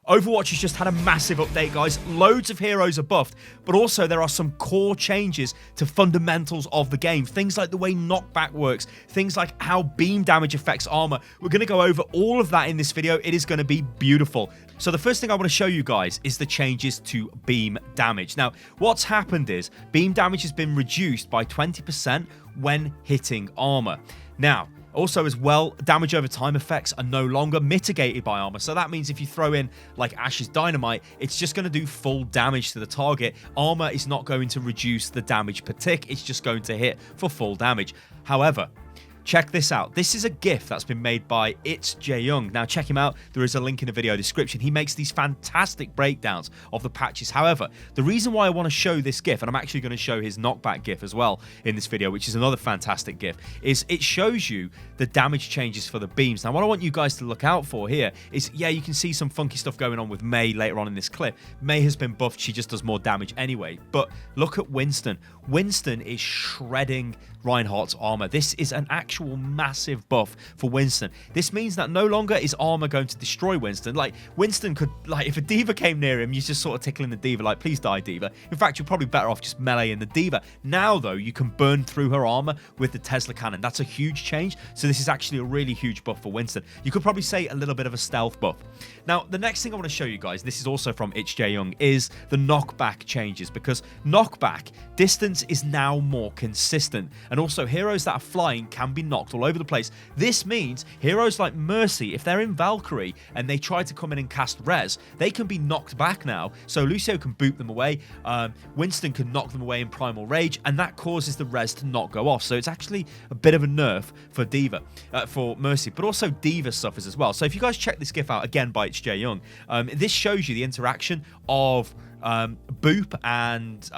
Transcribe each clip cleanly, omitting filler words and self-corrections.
Overwatch has just had a massive update, guys. Loads of heroes are buffed, but also there are some core changes to fundamentals of the game. Things like the way knockback works, things like how beam damage affects armor. We're going to go over all of that in this video. It is going to be beautiful. So the first thing I want to show you guys is the changes to beam damage. Now, what's happened is beam damage has been reduced by 20% when hitting armor. Now, also, as well, damage over time effects are no longer mitigated by armor. So that means if you throw in like Ash's Dynamite, it's just going to do full damage to the target. Armor is not going to reduce the damage per tick. It's just going to hit for full damage. However, check this out. This is a GIF that's been made by It's J Young. Now check him out. There is a link in the video description. He makes these fantastic breakdowns of the patches. However, the reason why I want to show this GIF, and I'm actually going to show his knockback GIF as well in this video, which is another fantastic GIF, is it shows you the damage changes for the beams. Now what I want you guys to look out for here is, yeah, you can see some funky stuff going on with Mei later on in this clip. Mei has been buffed. She just does more damage anyway. But look at Winston. Winston is shredding Reinhardt's armor. This is an actual massive buff for Winston. This means that no longer is armor going to destroy Winston. Like, Winston could, like, if a D.Va came near him, you're just sort of tickling the D.Va, like, please die, D.Va. In fact, you're probably better off just meleeing the D.Va. Now, though, you can burn through her armor with the Tesla cannon. That's a huge change. So this is actually a really huge buff for Winston. You could probably say a little bit of a stealth buff. Now, the next thing I want to show you guys, this is also from It's J Young, is the knockback changes, because knockback distance is now more consistent, and also heroes that are flying can be knocked all over the place. This means heroes like Mercy, if they're in Valkyrie and they try to come in and cast res, they can be knocked back now. So Lucio can boot them away, Winston can knock them away in Primal Rage, and that causes the res to not go off. So it's actually a bit of a nerf for D.Va, for Mercy, but also D.Va suffers as well. So if you guys check this GIF out again by It's J Young, this shows you the interaction of Boop and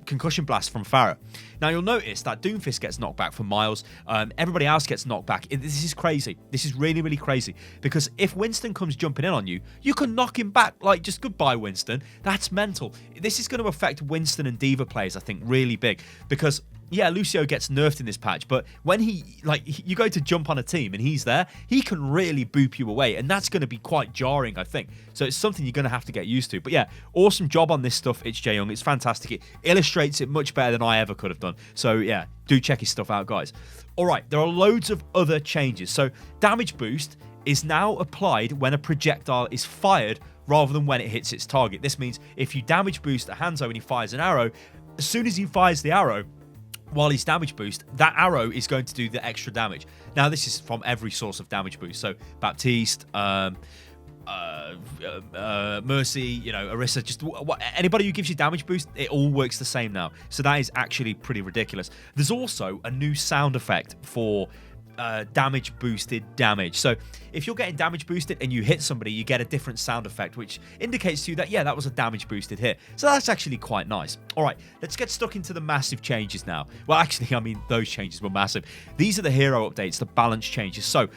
Concussion Blast from Pharah. Now you'll notice that Doomfist gets knocked back for Miles. Everybody else gets knocked back. This is crazy. This is really, really crazy. Because if Winston comes jumping in on you, you can knock him back. Like, just goodbye, Winston. That's mental. This is going to affect Winston and D.Va players, I think, really big. Because, yeah, Lucio gets nerfed in this patch, but when you go to jump on a team and he's there, he can really boop you away, and that's going to be quite jarring, I think. So it's something you're going to have to get used to. But yeah, awesome job on this stuff, It's J Young. It's fantastic. It illustrates it much better than I ever could have done. So yeah, do check his stuff out, guys. All right, there are loads of other changes. So damage boost is now applied when a projectile is fired rather than when it hits its target. This means if you damage boost a Hanzo and he fires an arrow, as soon as he fires the arrow, while he's damage boost, that arrow is going to do the extra damage. Now, this is from every source of damage boost. So, Baptiste, Mercy, you know, Orisa, just anybody who gives you damage boost, it all works the same now. So that is actually pretty ridiculous. There's also a new sound effect for damage boosted damage. So if you're getting damage boosted and you hit somebody, you get a different sound effect, which indicates to you that, yeah, that was a damage boosted hit. So that's actually quite nice. All right, let's get stuck into the massive changes now. Well, actually, I mean, those changes were massive. These are the hero updates, the balance changes. So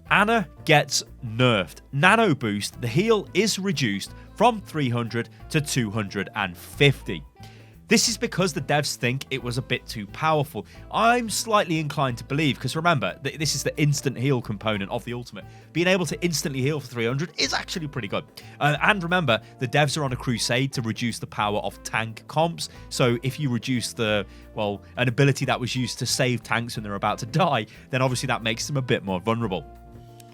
Ana gets nerfed. Nano boost, the heal is reduced from 300 to 250. This is because the devs think it was a bit too powerful. I'm slightly inclined to believe, because remember, this is the instant heal component of the ultimate. Being able to instantly heal for 300 is actually pretty good. And remember, the devs are on a crusade to reduce the power of tank comps. So if you reduce an ability that was used to save tanks when they're about to die, then obviously that makes them a bit more vulnerable.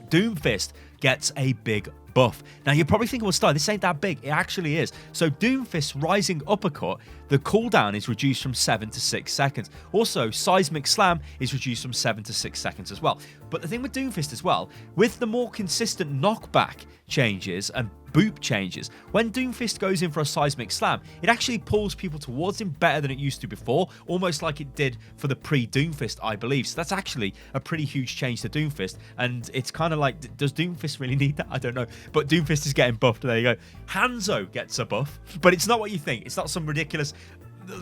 Doomfist gets a big buff. Now you're probably thinking, well, Sty, this ain't that big. It actually is. So Doomfist's Rising Uppercut, the cooldown is reduced from 7 to 6 seconds. Also, Seismic Slam is reduced from 7 to 6 seconds as well. But the thing with Doomfist as well, with the more consistent knockback changes and boop changes, when Doomfist goes in for a Seismic Slam, it actually pulls people towards him better than it used to before, almost like it did for the pre-Doomfist, I believe. So that's actually a pretty huge change to Doomfist, and it's kind of like, does Doomfist really need that? I don't know, but Doomfist is getting buffed. There you go. Hanzo gets a buff, but it's not what you think. It's not some ridiculous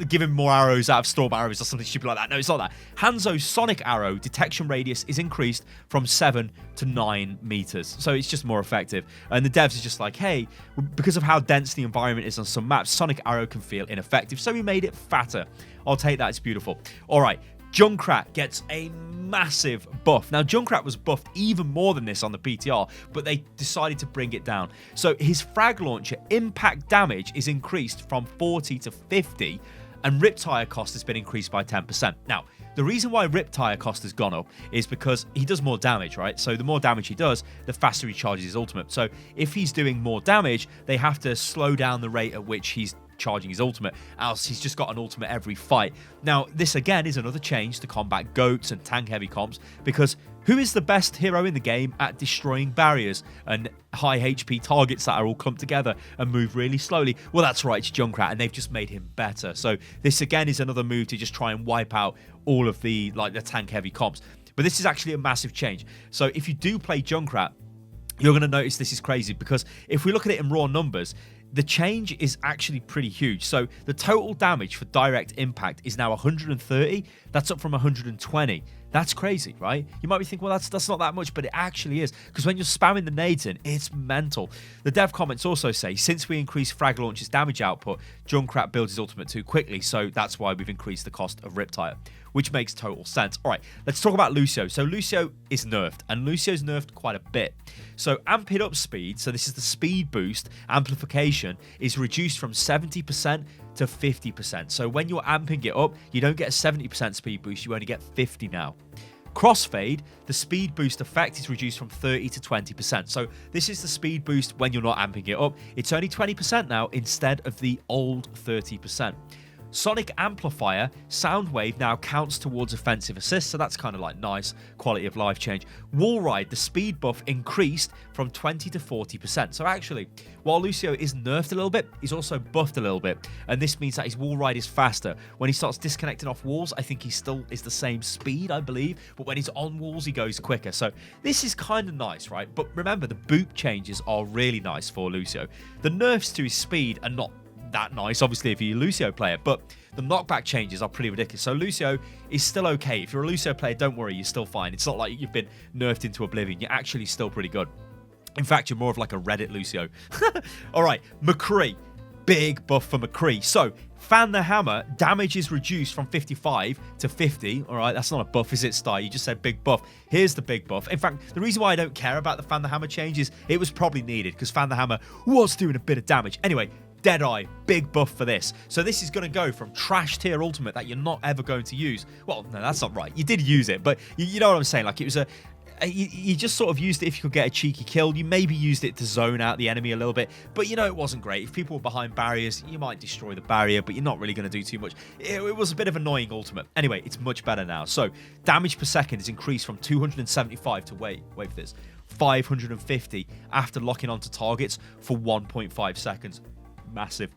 give him more arrows out of storm arrows or something stupid like that. No, it's not that. Hanzo's sonic arrow detection radius is increased from 7 to 9 meters. So it's just more effective. And the devs are just like, hey, because of how dense the environment is on some maps, sonic arrow can feel ineffective. So we made it fatter. I'll take that. It's beautiful. All right. Junkrat gets a massive buff. Now, Junkrat was buffed even more than this on the PTR, but they decided to bring it down. So his frag launcher impact damage is increased from 40 to 50, and Riptire cost has been increased by 10%. Now, the reason why Riptire cost has gone up is because he does more damage, right? So the more damage he does, the faster he charges his ultimate. So if he's doing more damage, they have to slow down the rate at which he's charging his ultimate, else he's just got an ultimate every fight. Now, this again is another change to combat goats and tank heavy comps, because who is the best hero in the game at destroying barriers and high HP targets that are all clumped together and move really slowly? Well, that's right, it's Junkrat, and they've just made him better. So this again is another move to just try and wipe out all of the tank heavy comps. But this is actually a massive change. So if you do play Junkrat, you're going to notice this is crazy, because if we look at it in raw numbers, the change is actually pretty huge. So the total damage for direct impact is now 130. That's up from 120. That's crazy, right? You might be thinking, well, that's not that much, but it actually is, because when you're spamming the nades in, it's mental. The dev comments also say, since we increased frag launcher's damage output, Junkrat builds his ultimate too quickly, so that's why we've increased the cost of Riptire, which makes total sense. All right, let's talk about Lucio. So Lucio is nerfed, and Lucio's nerfed quite a bit. So amping up speed, so this is the speed boost, amplification, is reduced from 70% to 50%. So when you're amping it up, you don't get a 70% speed boost, you only get 50 now. Crossfade, the speed boost effect is reduced from 30 to 20%. So this is the speed boost when you're not amping it up. It's only 20% now instead of the old 30%. Sonic Amplifier, sound wave now counts towards offensive assist, so that's kind of like nice quality of life change. Wall Ride, the speed buff increased from 20 to 40%. So actually, while Lucio is nerfed a little bit, he's also buffed a little bit, and this means that his wall ride is faster. When he starts disconnecting off walls, I think he still is the same speed, I believe, but when he's on walls, he goes quicker. So this is kind of nice, right? But remember, the boop changes are really nice for Lucio. The nerfs to his speed are not that nice, obviously, if you're a Lucio player, but the knockback changes are pretty ridiculous. So Lucio is still okay. If you're a Lucio player, don't worry, you're still fine. It's not like you've been nerfed into oblivion. You're actually still pretty good. In fact, you're more of like a Reddit Lucio. All right, McCree. Big buff for McCree. So, Fan the Hammer, damage is reduced from 55 to 50. All right, that's not a buff, is it, Sty? You just said big buff. Here's the big buff. In fact, the reason why I don't care about the Fan the Hammer change is it was probably needed, because Fan the Hammer was doing a bit of damage. Anyway, Deadeye, big buff for this. So this is going to go from trash tier ultimate that you're not ever going to use. Well, no, that's not right. You did use it, but you know what I'm saying? Like, it was you just sort of used it if you could get a cheeky kill. You maybe used it to zone out the enemy a little bit, but you know it wasn't great. If people were behind barriers, you might destroy the barrier, but you're not really going to do too much. It was a bit of annoying ultimate. Anyway, it's much better now. So damage per second is increased from 275 to, wait for this, 550 after locking onto targets for 1.5 seconds. Massive.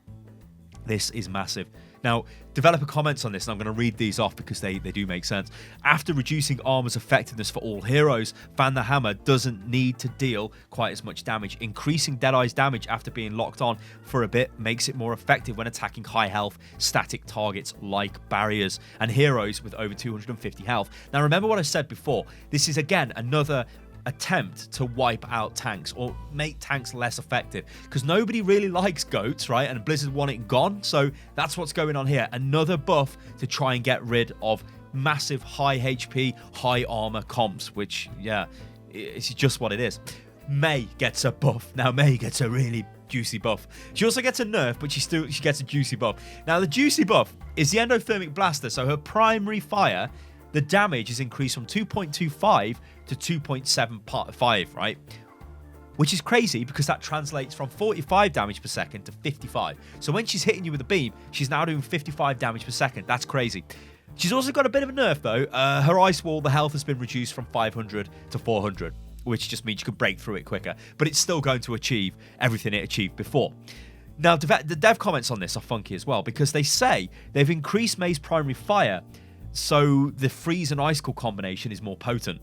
This is massive. Now, developer comments on this, and I'm going to read these off because they do make sense. After reducing armor's effectiveness for all heroes, Fan the Hammer doesn't need to deal quite as much damage. Increasing Deadeye's damage after being locked on for a bit makes it more effective when attacking high health static targets like barriers and heroes with over 250 health. Now, remember what I said before. This is, again, another attempt to wipe out tanks or make tanks less effective, because nobody really likes goats, right? And Blizzard want it gone, so that's what's going on here. Another buff to try and get rid of massive high HP, high armor comps, which, yeah, it's just what it is. Mei gets a buff. Now, Mei gets a really juicy buff. She also gets a nerf, but she gets a juicy buff. Now, the juicy buff is the endothermic blaster, so her primary fire, the damage is increased from 2.25 to 2.75, right? Which is crazy, because that translates from 45 damage per second to 55. So when she's hitting you with a beam, she's now doing 55 damage per second. That's crazy. She's also got a bit of a nerf, though. Her ice wall, the health has been reduced from 500 to 400, which just means you can break through it quicker. But it's still going to achieve everything it achieved before. Now, the dev comments on this are funky as well, because they say they've increased Mei's primary fire, so the freeze and ice cool combination is more potent.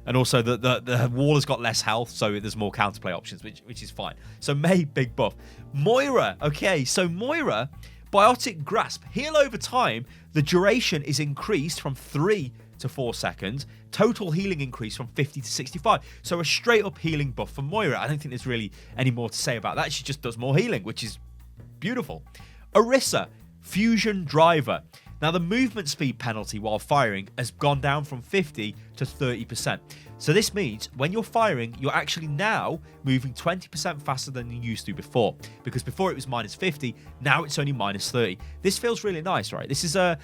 And also the wall has got less health, so there's more counterplay options, which is fine. So Mei, big buff. Moira, okay, so Moira, Biotic Grasp. Heal over time, the duration is increased from 3 to 4 seconds. Total healing increase from 50 to 65. So a straight up healing buff for Moira. I don't think there's really any more to say about that. She just does more healing, which is beautiful. Orisa, Fusion Driver. Now, the movement speed penalty while firing has gone down from 50 to 30%. So this means when you're firing, you're actually now moving 20% faster than you used to before. Because before it was minus 50, now it's only minus 30. This feels really nice, right? This is a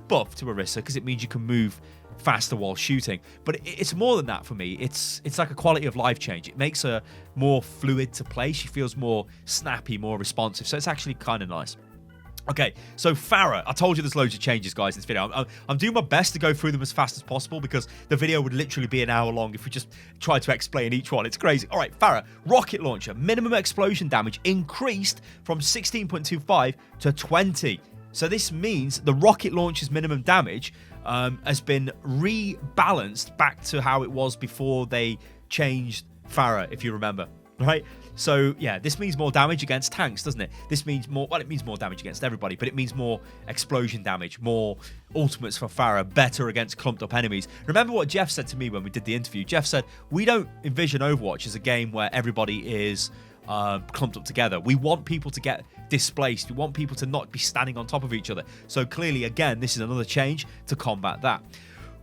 buff to Orisa because it means you can move faster while shooting. But it's more than that for me. It's like a quality of life change. It makes her more fluid to play. She feels more snappy, more responsive. So it's actually kind of nice. Okay, so Pharah, I told you there's loads of changes, guys, in this video. I'm doing my best to go through them as fast as possible because the video would literally be an hour long if we just tried to explain each one. It's crazy. All right, Pharah, rocket launcher, minimum explosion damage increased from 16.25 to 20. So this means the rocket launcher's minimum damage has been rebalanced back to how it was before they changed Pharah, if you remember, right? So, yeah, this means more damage against tanks, doesn't it? This means more, well, it means more damage against everybody, but it means more explosion damage, more ultimates for Pharah, better against clumped up enemies. Remember what Jeff said to me when we did the interview? Jeff said, we don't envision Overwatch as a game where everybody is clumped up together. We want people to get displaced. We want people to not be standing on top of each other. So clearly, again, this is another change to combat that.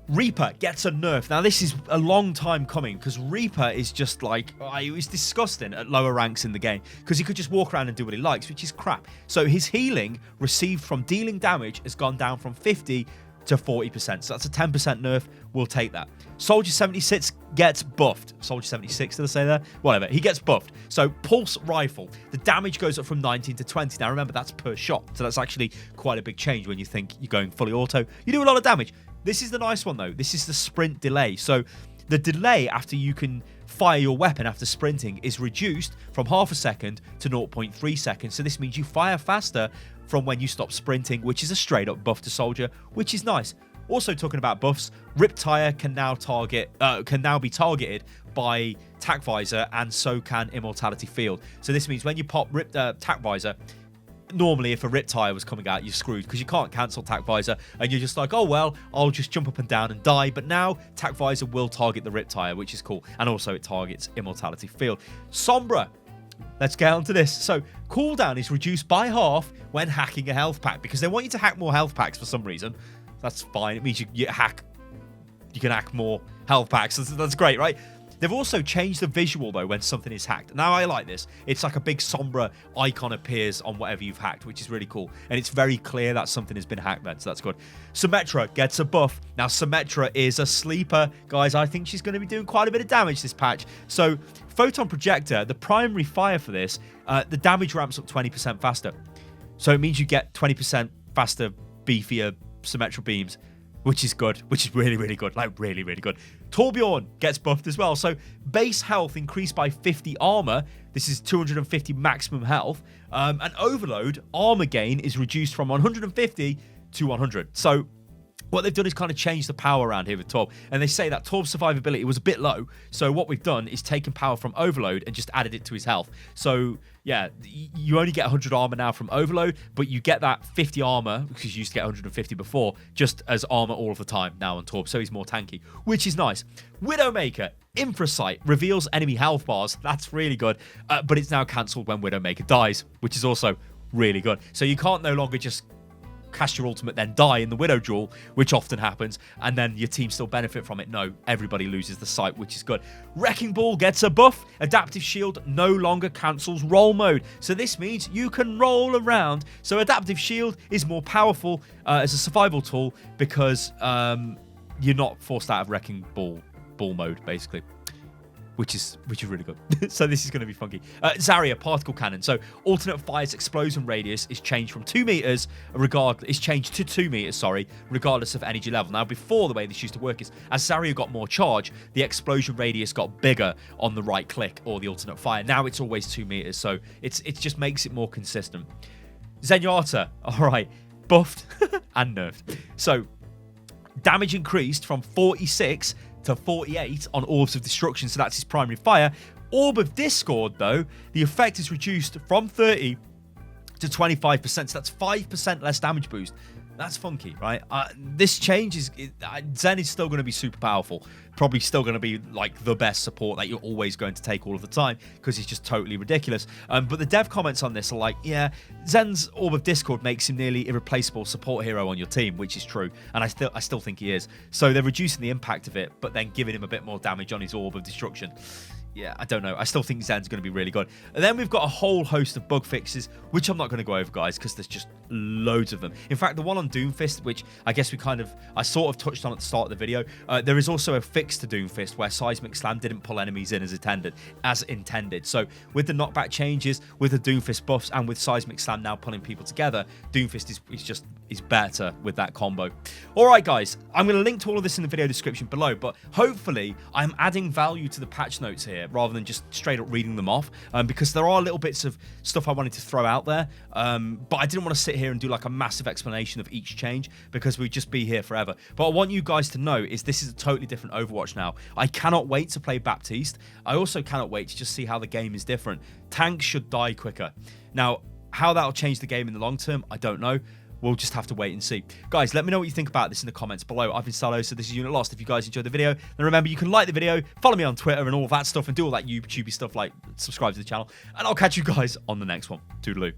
Reaper gets a nerf. Now, this is a long time coming because Reaper is just like, it was disgusting at lower ranks in the game because he could just walk around and do what he likes, which is crap. So his healing received from dealing damage has gone down from 50 to 40%. So that's a 10% nerf. We'll take that. Soldier 76 gets buffed. Soldier 76, did I say that? Whatever. He gets buffed. So pulse rifle, the damage goes up from 19 to 20. Now, remember, that's per shot. So that's actually quite a big change when you think you're going fully auto. You do a lot of damage. This is the nice one, though. This is the sprint delay. So the delay after you can fire your weapon after sprinting is reduced from half a second to 0.3 seconds. So this means you fire faster from when you stop sprinting, which is a straight up buff to Soldier, which is nice. Also talking about buffs, Rip Tire can now be targeted by Tac Visor, and so can Immortality Field. So this means when you pop Rip Tac Visor, normally if a Rip Tire was coming out, you're screwed because you can't cancel Tac Visor and you're just like, oh well, I'll just jump up and down and die. But now Tac Visor will target the Rip Tire, which is cool, and also it targets Immortality Field. Sombra, let's get on to this. So cooldown is reduced by half when hacking a health pack because they want you to hack more health packs for some reason. That's fine. It means you can hack more health packs. That's great, right? They've also changed the visual, though, when something is hacked. Now, I like this. It's like a big Sombra icon appears on whatever you've hacked, which is really cool. And it's very clear that something has been hacked then, so that's good. Symmetra gets a buff. Now, Symmetra is a sleeper. Guys, I think she's going to be doing quite a bit of damage this patch. So, Photon Projector, the primary fire for this, the damage ramps up 20% faster. So, it means you get 20% faster, beefier Symmetra beams, which is good, which is really, really good, like really, really good. Torbjorn gets buffed as well. So base health increased by 50 armor. This is 250 maximum health. And Overload armor gain is reduced from 150 to 100. So what they've done is kind of change the power around here with Torb. And they say that Torb's survivability was a bit low. So what we've done is taken power from Overload and just added it to his health. So yeah, you only get 100 armor now from Overload, but you get that 50 armor, because you used to get 150 before, just as armor all of the time now on Torb. So he's more tanky, which is nice. Widowmaker, Infrasight, reveals enemy health bars. That's really good. But it's now cancelled when Widowmaker dies, which is also really good. So you can't no longer just cast your ultimate then die in the Widow duel, which often happens, and then your team still benefit from it. No, everybody loses the sight, which is good. Wrecking Ball gets a buff. Adaptive Shield no longer cancels roll mode, so this means you can roll around. So Adaptive Shield is more powerful as a survival tool because you're not forced out of Wrecking Ball mode, basically. Which is really good. So this is going to be funky. Zarya, particle cannon. So alternate fire's explosion radius is changed from 2 meters, changed to 2 meters, regardless of energy level. Now, before, the way this used to work is, as Zarya got more charge, the explosion radius got bigger on the right click or the alternate fire. Now it's always 2 meters, so it just makes it more consistent. Zenyatta, all right, buffed and nerfed. So damage increased from 46 to 48 on Orbs of Destruction, so that's his primary fire. Orb of Discord, though, the effect is reduced from 30 to 25%, so that's 5% less damage boost. That's funky, right? This change is... Zen is still going to be super powerful. Probably still going to be like the best support that you're always going to take all of the time because he's just totally ridiculous. But the dev comments on this are like, yeah, Zen's Orb of Discord makes him nearly irreplaceable support hero on your team, which is true. And I still think he is. So they're reducing the impact of it, but then giving him a bit more damage on his Orb of Destruction. Yeah, I don't know. I still think Zen's going to be really good. And then we've got a whole host of bug fixes, which I'm not going to go over, guys, because there's just loads of them. In fact, the one on Doomfist, which I guess I sort of touched on at the start of the video, there is also a fix to Doomfist where Seismic Slam didn't pull enemies in as intended. So with the knockback changes, with the Doomfist buffs, and with Seismic Slam now pulling people together, Doomfist is better with that combo. All right, guys, I'm going to link to all of this in the video description below, but hopefully I'm adding value to the patch notes here rather than just straight up reading them off, because there are little bits of stuff I wanted to throw out there, but I didn't want to sit here and do like a massive explanation of each change because we'd just be here forever. But I want you guys to know is this is a totally different Overwatch now. I cannot wait to play Baptiste. I also cannot wait to just see how the game is different. Tanks should die quicker. Now, how that'll change the game in the long term, I don't know. We'll just have to wait and see. Guys, let me know what you think about this in the comments below. I've been Stylosa, this is Unit Lost. If you guys enjoyed the video, then remember you can like the video, follow me on Twitter and all that stuff, and do all that YouTubey stuff like subscribe to the channel. And I'll catch you guys on the next one. Toodaloo.